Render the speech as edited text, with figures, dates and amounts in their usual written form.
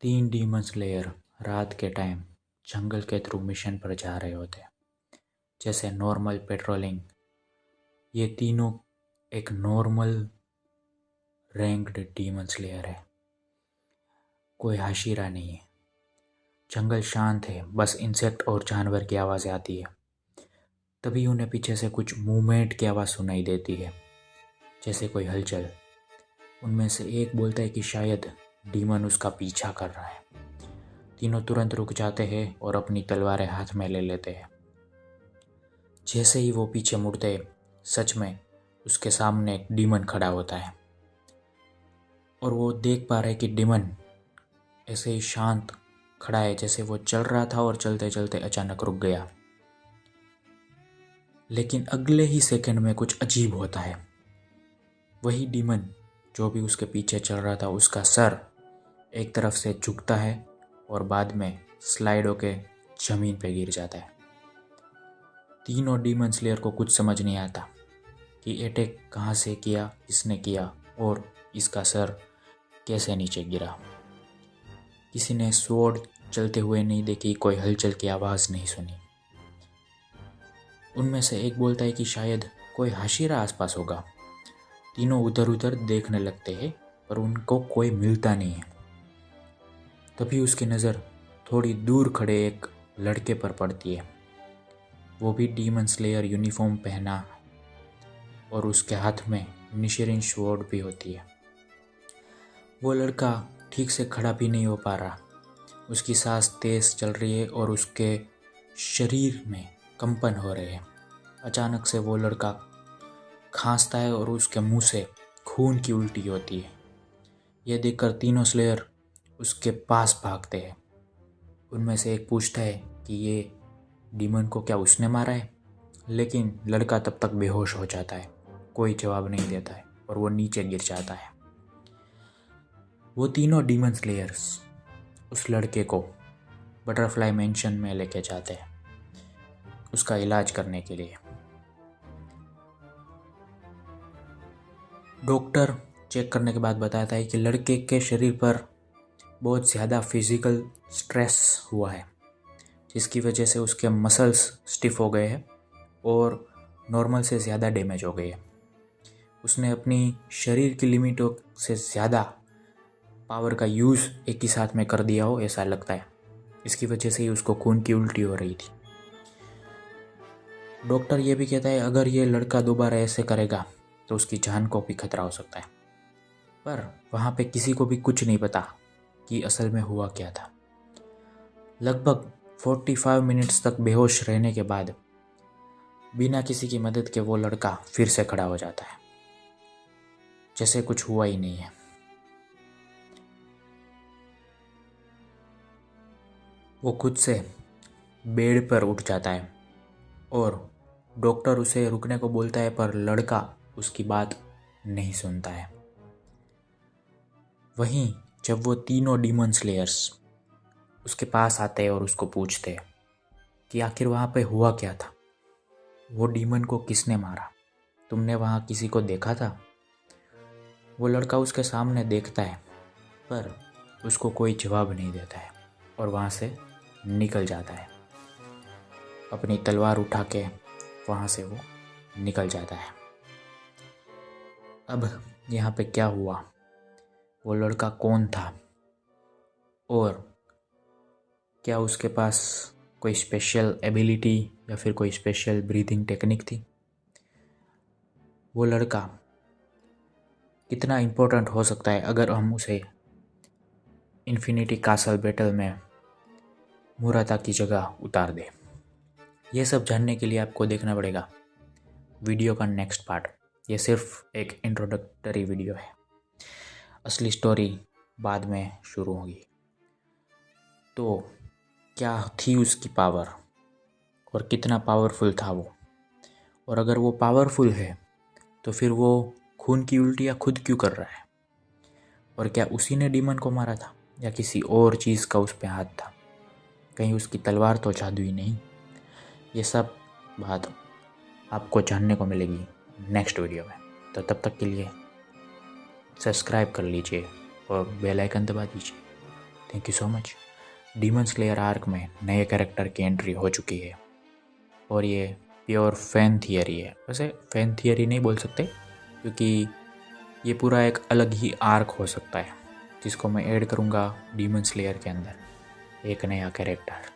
तीन demon slayer रात के टाइम जंगल के थ्रू मिशन पर जा रहे होते। जैसे नॉर्मल पेट्रोलिंग, ये तीनों एक नॉर्मल रैंक्ड डीमन स्लेयर है। कोई हाशिरा नहीं है। जंगल शांत है, बस इंसेक्ट और जानवर की आवाज़ें आती है। तभी उन्हें पीछे से कुछ मूवमेंट की आवाज़ सुनाई देती है, जैसे कोई हलचल। उनमें से एक बोलता है कि शायद डीमन उसका पीछा कर रहा है। तीनों तुरंत रुक जाते हैं और अपनी तलवारें हाथ में ले लेते हैं। जैसे ही वो पीछे मुड़ते, सच में उसके सामने एक डीमन खड़ा होता है और वो देख पा रहे हैं कि डीमन ऐसे ही शांत खड़ा है, जैसे वो चल रहा था और चलते चलते अचानक रुक गया। लेकिन अगले ही सेकंड में कुछ अजीब होता है। वही डीमन जो भी उसके पीछे चल रहा था, उसका सर एक तरफ से झुकता है और बाद में स्लाइड होके जमीन पे गिर जाता है। तीनों डीमन स्लेयर को कुछ समझ नहीं आता कि अटैक कहाँ से किया, किसने किया और इसका सर कैसे नीचे गिरा। किसी ने स्वॉर्ड चलते हुए नहीं देखी, कोई हलचल की आवाज़ नहीं सुनी। उनमें से एक बोलता है कि शायद कोई हाशिरा आसपास होगा। तीनों उधर उधर देखने लगते हैं पर उनको कोई मिलता नहीं है। तभी उसकी नज़र थोड़ी दूर खड़े एक लड़के पर पड़ती है। वो भी डीमन स्लेयर यूनिफॉर्म पहना और उसके हाथ में निशिरिन स्वॉर्ड भी होती है। वो लड़का ठीक से खड़ा भी नहीं हो पा रहा। उसकी सांस तेज चल रही है और उसके शरीर में कंपन हो रहे हैं। अचानक से वो लड़का खांसता है और उसके मुंह से खून की उल्टी होती है। यह देखकर तीनों स्लेयर उसके पास भागते हैं। उनमें से एक पूछता है कि ये डीमन को क्या उसने मारा है, लेकिन लड़का तब तक बेहोश हो जाता है। कोई जवाब नहीं देता है और वो नीचे गिर जाता है। वो तीनों डीमन स्लेयर्स उस लड़के को बटरफ्लाई मेंशन में लेके जाते हैं उसका इलाज करने के लिए। डॉक्टर चेक करने के बाद बताता है कि लड़के के शरीर पर बहुत ज़्यादा फिजिकल स्ट्रेस हुआ है, जिसकी वजह से उसके मसल्स स्टिफ हो गए हैं और नॉर्मल से ज़्यादा डैमेज हो गए हैं। उसने अपनी शरीर की लिमिटों से ज़्यादा पावर का यूज़ एक ही साथ में कर दिया हो, ऐसा लगता है। इसकी वजह से ही उसको खून की उल्टी हो रही थी। डॉक्टर ये भी कहता है अगर ये लड़का दोबारा ऐसे करेगा तो उसकी जान को भी खतरा हो सकता है। पर वहाँ पे किसी को भी कुछ नहीं पता कि असल में हुआ क्या था। लगभग 45 मिनट्स तक बेहोश रहने के बाद बिना किसी की मदद के वो लड़का फिर से खड़ा हो जाता है, जैसे कुछ हुआ ही नहीं है। वो खुद से बेड पर उठ जाता है और डॉक्टर उसे रुकने को बोलता है, पर लड़का उसकी बात नहीं सुनता है। वहीं जब वो तीनों डीमन स्लेयर्स उसके पास आते हैं और उसको पूछते हैं कि आखिर वहाँ पे हुआ क्या था, वो डीमन को किसने मारा, तुमने वहाँ किसी को देखा था? वो लड़का उसके सामने देखता है पर उसको कोई जवाब नहीं देता है और वहाँ से निकल जाता है। अपनी तलवार उठा के वहाँ से वो निकल जाता है। अब यहाँ पे क्या हुआ, वो लड़का कौन था और क्या उसके पास कोई स्पेशल एबिलिटी या फिर कोई स्पेशल ब्रीथिंग टेक्निक थी? वो लड़का कितना इम्पोर्टेंट हो सकता है अगर हम उसे इन्फिनिटी कासल बैटल में मुराता की जगह उतार दें? ये सब जानने के लिए आपको देखना पड़ेगा वीडियो का नेक्स्ट पार्ट। ये सिर्फ एक इंट्रोडक्टरी वीडियो है, असली स्टोरी बाद में शुरू होगी। तो क्या थी उसकी पावर और कितना पावरफुल था वो, और अगर वो पावरफुल है तो फिर वो खून की उल्टियाँ खुद क्यों कर रहा है, और क्या उसी ने डीमन को मारा था या किसी और चीज़ का उस पे हाथ था? कहीं उसकी तलवार तो जादुई नहीं? ये सब बात आपको जानने को मिलेगी नेक्स्ट वीडियो में। तो तब तक के लिए सब्सक्राइब कर लीजिए और बेल आइकन दबा दीजिए। Thank you so much. Demon slayer arc में नए कैरेक्टर की एंट्री हो चुकी है और ये प्योर फैन थियरी है। वैसे फैन थियरी नहीं बोल सकते क्योंकि ये पूरा एक अलग ही आर्क हो सकता है जिसको मैं ऐड करूँगा डीमन स्लेयर के अंदर, एक नया कैरेक्टर।